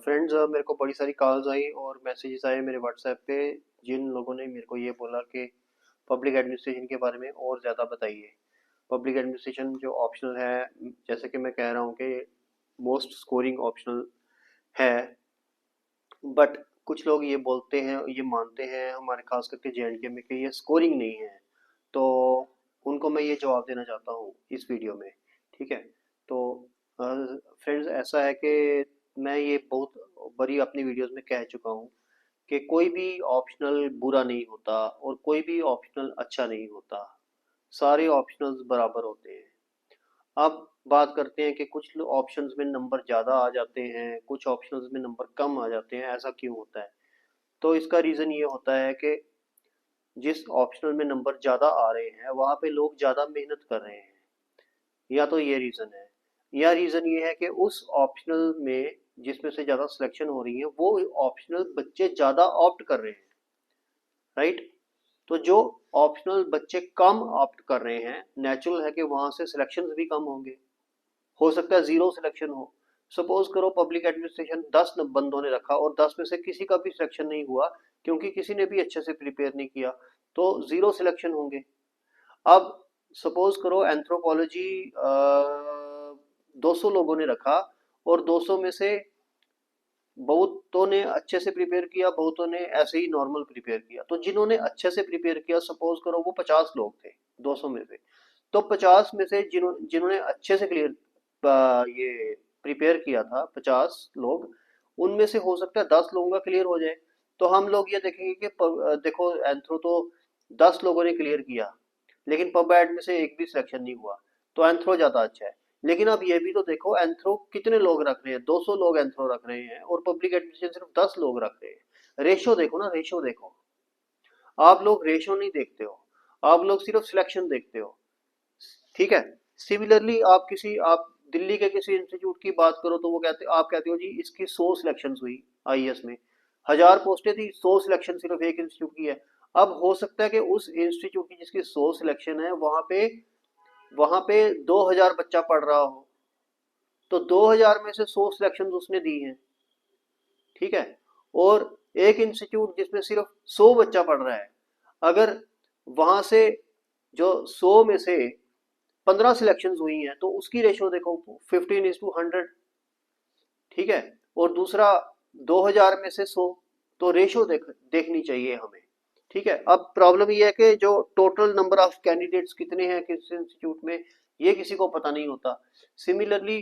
Friends, मेरे को बड़ी सारी कॉल्स आई और मैसेजेस आए मेरे व्हाट्सएप पे, जिन लोगों ने मेरे को ये बोला कि पब्लिक एडमिनिस्ट्रेशन के बारे में और ज़्यादा बताइए। पब्लिक एडमिनिस्ट्रेशन जो ऑप्शनल है, जैसे कि मैं कह रहा हूँ कि मोस्ट स्कोरिंग ऑप्शनल है, बट कुछ लोग ये बोलते हैं, ये मानते हैं हमारे खास करके जेएंडके में कि ये स्कोरिंग नहीं है। तो उनको मैं ये जवाब देना चाहता हूँ इस वीडियो में। ठीक है। तो फ्रेंड्स, ऐसा है कि मैं ये बहुत बड़ी अपनी वीडियोस में कह चुका हूँ कि कोई भी ऑप्शनल बुरा नहीं होता और कोई भी ऑप्शनल अच्छा नहीं होता। सारे ऑप्शनल्स बराबर होते हैं। अब बात करते हैं कि कुछ ऑप्शंस में नंबर ज़्यादा आ जाते हैं, कुछ ऑप्शंस में नंबर कम आ जाते हैं, ऐसा क्यों होता है? तो इसका रीज़न ये होता है कि जिस ऑप्शनल में नंबर ज़्यादा आ रहे हैं वहाँ पे लोग ज़्यादा मेहनत कर रहे हैं, या तो ये रीज़न है, या रीज़न ये है कि उस ऑप्शनल में जिसमें से ज़्यादा सिलेक्शन हो रही है वो ऑप्शनल बच्चे ज़्यादा ऑप्ट कर रहे हैं। राइट। तो जो ऑप्शनल बच्चे कम ऑप्ट कर रहे हैं, नेचुरल है कि वहां से सिलेक्शन भी कम होंगे। हो सकता है जीरो सिलेक्शन हो। सपोज करो पब्लिक एडमिनिस्ट्रेशन 10 बंदों ने रखा और 10 में से किसी का भी सिलेक्शन नहीं हुआ, क्योंकि किसी ने भी अच्छे से प्रिपेयर नहीं किया, तो जीरो सिलेक्शन होंगे। अब सपोज करो एंथ्रोपोलॉजी 200 लोगों ने रखा और 200 में से बहुतों ने अच्छे से प्रिपेयर किया, बहुतों ने ऐसे ही नॉर्मल प्रिपेयर किया। तो जिन्होंने अच्छे से प्रिपेयर किया, सपोज करो वो 50 लोग थे 200 में से, तो 50 में से जिन्होंने अच्छे से क्लियर ये प्रिपेयर किया था 50 लोग, उनमें से हो सकता है 10 लोगों का क्लियर हो जाए। तो हम लोग ये देखेंगे कि देखो एंथ्रो तो 10 लोगों ने क्लियर किया, लेकिन पब एड में से एक भी सिलेक्शन नहीं हुआ, तो एंथ्रो ज्यादा अच्छा है। लेकिन अब ये भी तो देखो, एंथ्रो कितने लोग रख रहे हैं, 200 लोग एंथ्रो रख रहे हैं और पब्लिक एडमिनिस्ट्रेशन सिर्फ 10 लोग रख रहे हैं। रेशो देखो ना, रेशो देखो। आप लोग रेशो नहीं देखते हो, आप लोग सिर्फ सिलेक्शन देखते हो। ठीक है। सिमिलरली आप दिल्ली के किसी इंस्टीट्यूट की बात करो तो वो कहते, आप कहते हो जी इसकी 100 सिलेक्शन हुई आईएएस में, 1000 पोस्टें थी, 100 सिलेक्शन सिर्फ एक इंस्टीट्यूट की है। अब हो सकता है कि उस इंस्टीट्यूट की जिसकी 100 सिलेक्शन है, वहां पे 2000 बच्चा पढ़ रहा हो, तो 2000 में से 100 सिलेक्शन उसने दी हैं। ठीक है। और एक इंस्टीट्यूट जिसमें सिर्फ 100 बच्चा पढ़ रहा है, अगर वहां से जो 100 में से 15 सिलेक्शन हुई हैं, तो उसकी रेशो देखो 15:100। ठीक है। और दूसरा 2000 में से 100, तो रेशो देखनी चाहिए हमें। ठीक है। अब प्रॉब्लम ये है कि जो टोटल नंबर ऑफ कैंडिडेट्स कितने हैं किस इंस्टीट्यूट में, ये किसी को पता नहीं होता। सिमिलरली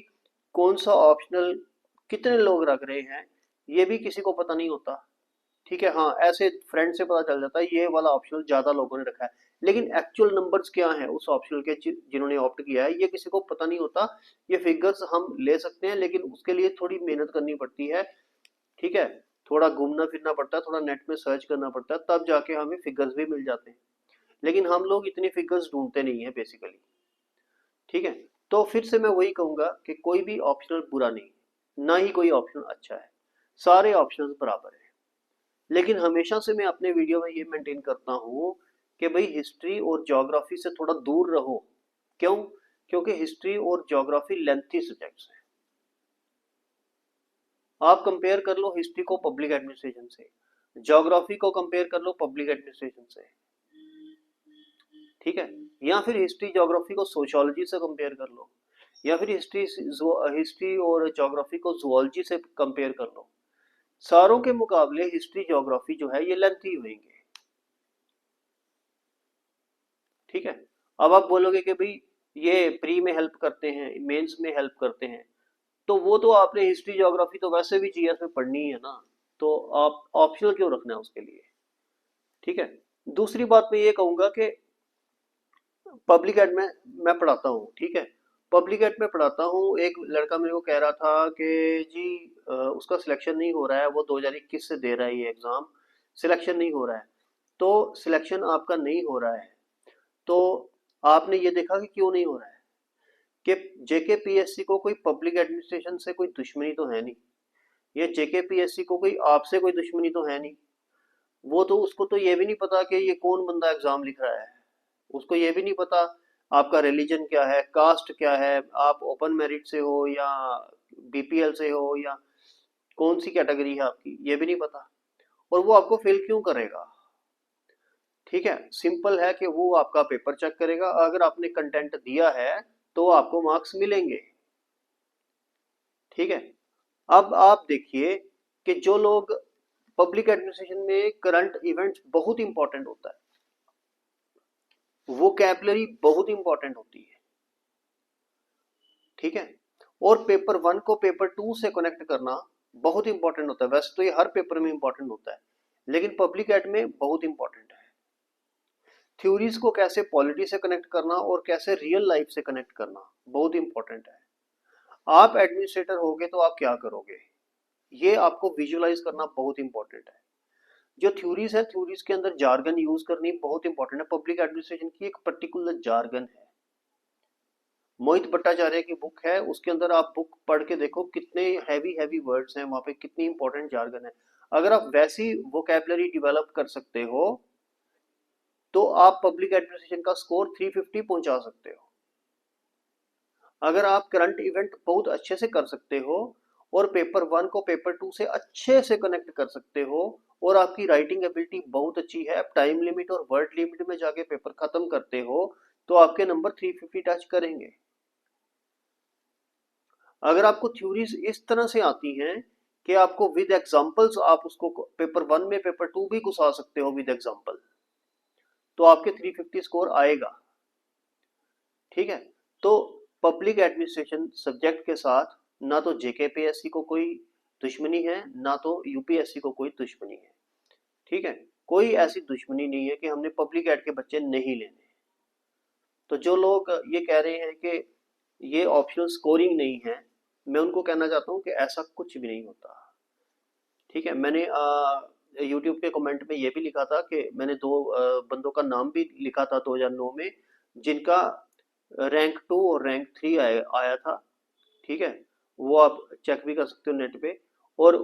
कौन सा ऑप्शनल कितने लोग रख रहे हैं, ये भी किसी को पता नहीं होता। ठीक है। हाँ, ऐसे फ्रेंड से पता चल जाता है ये वाला ऑप्शनल ज्यादा लोगों ने रखा है, लेकिन एक्चुअल नंबर्स क्या है उस ऑप्शनल के जिन्होंने ऑप्ट किया है, ये किसी को पता नहीं होता। ये फिगर्स हम ले सकते हैं, लेकिन उसके लिए थोड़ी मेहनत करनी पड़ती है। ठीक है। थोड़ा घूमना फिरना पड़ता है, थोड़ा नेट में सर्च करना पड़ता है, तब जाके हमें फिगर्स भी मिल जाते हैं। लेकिन हम लोग इतनी फिगर्स ढूंढते नहीं है बेसिकली। ठीक है। तो फिर से मैं वही कहूंगा कि कोई भी ऑप्शनल बुरा नहीं, ना ही कोई ऑप्शनल अच्छा है। सारे ऑप्शनल बराबर है। लेकिन हमेशा से मैं अपने वीडियो में ये मेंटेन करता हूँ कि भाई हिस्ट्री और ज्योग्राफी से थोड़ा दूर रहो। क्यों? क्योंकि हिस्ट्री और ज्योग्राफी लेंथी सब्जेक्ट्स हैं। आप कंपेयर कर लो हिस्ट्री को पब्लिक एडमिनिस्ट्रेशन से, ज्योग्राफी को कंपेयर कर लो पब्लिक एडमिनिस्ट्रेशन से। ठीक है। या फिर हिस्ट्री ज्योग्राफी को सोशियोलॉजी से कंपेयर कर लो, या फिर हिस्ट्री और ज्योग्राफी को जुओलॉजी से कंपेयर कर लो। सारों के मुकाबले हिस्ट्री ज्योग्राफी जो है ये लेंथी होंगे। ठीक है। अब आप बोलोगे कि भाई ये प्री में हेल्प करते हैं, मेंस में हेल्प करते हैं, तो वो तो आपने हिस्ट्री ज्योग्राफी तो वैसे भी जीएस में पढ़नी है ना, तो आप ऑप्शनल क्यों रखना है उसके लिए? ठीक है। दूसरी बात मैं ये कहूंगा कि पब्लिक एड में मैं पढ़ाता हूँ। ठीक है। पब्लिक एड में पढ़ाता हूँ, एक लड़का मेरे को कह रहा था कि जी उसका सिलेक्शन नहीं हो रहा है, वो 2021 से दे रहा है ये एग्जाम, सिलेक्शन नहीं हो रहा है। तो सिलेक्शन आपका नहीं हो रहा है, तो आपने ये देखा कि क्यों नहीं हो रहा है? कि जेकेपीएससी को कोई पब्लिक एडमिनिस्ट्रेशन से कोई दुश्मनी तो है नहीं, ये जेकेपीएससी को कोई आपसे कोई दुश्मनी तो है नहीं। वो तो उसको तो ये भी नहीं पता कि ये कौन बंदा एग्जाम लिख रहा है, उसको ये भी नहीं पता आपका रिलीजन क्या है, कास्ट क्या है, आप ओपन मेरिट से हो या बीपीएल से हो, या कौन सी कैटेगरी है आपकी, ये भी नहीं पता, और वो आपको फेल क्यों करेगा। ठीक है, सिंपल है कि वो आपका पेपर चेक करेगा, अगर आपने कंटेंट दिया है तो आपको मार्क्स मिलेंगे। ठीक है, अब आप देखिए कि जो लोग पब्लिक एडमिनिस्ट्रेशन में करंट इवेंट्स बहुत इंपॉर्टेंट होता है, वोकैबुलरी बहुत इंपॉर्टेंट होती है। ठीक है, और पेपर 1 को पेपर 2 से कनेक्ट करना बहुत इंपॉर्टेंट होता है। वैसे तो ये हर पेपर में इंपॉर्टेंट होता है, लेकिन पब्लिक एड में बहुत इंपॉर्टेंट है। थ्योरीज को कैसे पॉलिटी से कनेक्ट करना और कैसे रियल लाइफ से कनेक्ट करना बहुत इंपॉर्टेंट है। आप एडमिनिस्ट्रेटर होगे तो आप क्या करोगे, ये आपको विजुअलाइज करना बहुत इंपॉर्टेंट है। जो थ्योरीज है, थ्योरीज के अंदर जार्गन यूज करनी बहुत इंपॉर्टेंट है। पब्लिक एडमिनिस्ट्रेशन की एक पर्टिकुलर जार्गन है। मोहित भट्टाचार्य की बुक है, उसके अंदर आप बुक पढ़ के देखो कितने हैवी हैवी वर्ड्स हैं वहां पे, कितनी इंपॉर्टेंट जार्गन है। अगर आप वैसी वोकैबुलरी डेवलप कर सकते हो तो आप पब्लिक एडमिनिस्ट्रेशन का स्कोर 350 पहुंचा सकते हो। अगर आप करंट इवेंट बहुत अच्छे से कर सकते हो और पेपर 1 को पेपर 2 से अच्छे से कनेक्ट कर सकते हो और आपकी राइटिंग एबिलिटी बहुत अच्छी है, आप टाइम लिमिट और वर्ड लिमिट में जाके पेपर खत्म करते हो, तो आपके नंबर 350 टच करेंगे। अगर आपको थ्योरीज इस तरह से आती हैं कि आपको विद एग्जांपल्स आप उसको पेपर 1 में पेपर 2 भी घुसा सकते हो विद एग्जांपल, तो आपके 350 स्कोर आएगा। ठीक है, तो पब्लिक एडमिनिस्ट्रेशन सब्जेक्ट के साथ ना तो जेकेपीएससी को कोई दुश्मनी है, ना तो यूपीएससी को कोई दुश्मनी है। ठीक है, कोई ऐसी दुश्मनी नहीं है कि हमने पब्लिक एड के बच्चे नहीं लेने। तो जो लोग ये कह रहे हैं कि ये ऑप्शनल स्कोरिंग नहीं है, मैं उनको कहना चाहता हूँ कि ऐसा कुछ भी नहीं होता। ठीक है, मैंने यूट्यूब के कमेंट में ये भी लिखा था कि मैंने दो बंदों का नाम भी लिखा था 2009 में, जिनका रैंक 2 और रैंक 3 आया था। ठीक है, वो आप चेक भी कर सकते हो नेट पे। और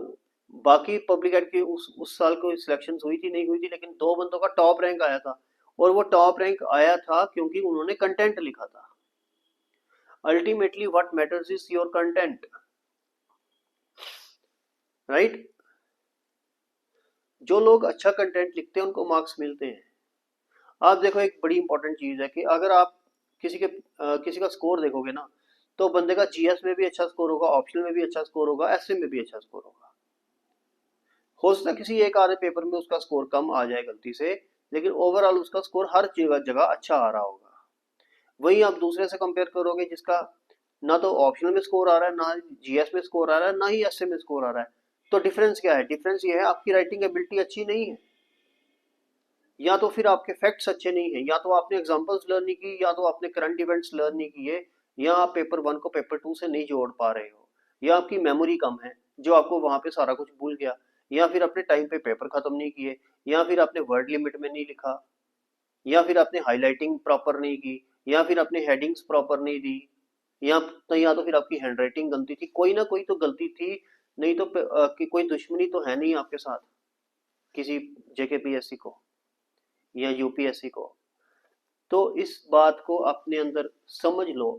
बाकी पब्लिक एड की उस साल कोई सिलेक्शन हुई थी नहीं हुई थी, लेकिन दो बंदों का टॉप रैंक आया था। और वो टॉप रैंक आया था क्योंकि उन्होंने कंटेंट लिखा था। Ultimately what matters is your content, right. जो लोग अच्छा कंटेंट लिखते हैं उनको मार्क्स मिलते हैं। आप देखो, एक बड़ी इंपॉर्टेंट चीज है कि अगर आप किसी का स्कोर देखोगे ना, तो बंदे का जीएस में भी अच्छा स्कोर होगा, ऑप्शनल में भी अच्छा स्कोर होगा, एसए में भी अच्छा स्कोर होगा। हो सकता है किसी एक आधे पेपर में उसका स्कोर कम आ जाए गलती से, लेकिन ओवरऑल उसका स्कोर हर जगह जगह अच्छा आ रहा होगा। वही आप दूसरे से कंपेयर करोगे जिसका ना तो ऑप्शनल में स्कोर आ रहा है, ना जीएस में स्कोर आ रहा है, ना ही एसए में स्कोर आ रहा है, तो डिफरेंस क्या है? डिफरेंस ये है आपकी राइटिंग एबिलिटी अच्छी नहीं है, या तो फिर आपके फैक्ट्स अच्छे नहीं है, या तो आपने एग्जांपल्स लर्न नहीं की, या तो आपने करंट इवेंट्स लर्न नहीं किए, या आप पेपर 1 को पेपर 2 से नहीं जोड़ पा रहे हो, या आपकी मेमोरी कम है जो आपको वहां पे सारा कुछ भूल गया, या फिर अपने टाइम पे पेपर खत्म नहीं किए, या फिर आपने वर्ड लिमिट में नहीं लिखा, या फिर आपने हाईलाइटिंग प्रॉपर नहीं की, या फिर आपने हेडिंग्स प्रॉपर नहीं दी, या तो फिर आपकी हैंडराइटिंग गलती थी, कोई ना कोई तो गलती थी। नहीं तो कि कोई दुश्मनी तो है नहीं आपके साथ किसी जेकेपीएससी को या यूपीएससी को। तो इस बात को अपने अंदर समझ लो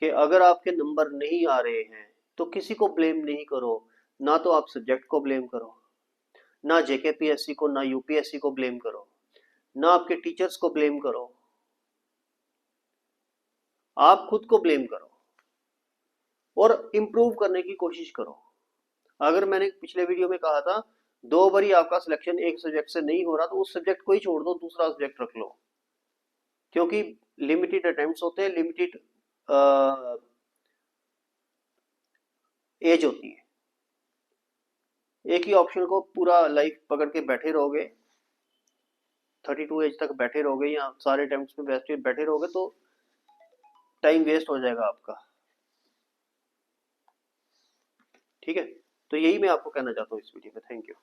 कि अगर आपके नंबर नहीं आ रहे हैं तो किसी को ब्लेम नहीं करो, ना तो आप सब्जेक्ट को ब्लेम करो, ना जेकेपीएससी को, ना यूपीएससी को ब्लेम करो, ना आपके टीचर्स को ब्लेम करो, आप खुद को ब्लेम करो और इम्प्रूव करने की कोशिश करो। अगर मैंने पिछले वीडियो में कहा था, 2 बारी आपका सिलेक्शन एक सब्जेक्ट से नहीं हो रहा तो उस सब्जेक्ट को ही छोड़ दो, दूसरा सब्जेक्ट रख लो, क्योंकि लिमिटेड अटेम्प्ट्स होते हैं, लिमिटेड एज होती है। एक ही ऑप्शन को पूरा लाइफ पकड़ के बैठे रहोगे, 32 एज तक बैठे रहोगे या सारे अटेम्प्ट्स में बैठे रहोगे तो टाइम वेस्ट हो जाएगा आपका। ठीक है, तो यही मैं आपको कहना चाहता हूँ इस वीडियो में। Thank you.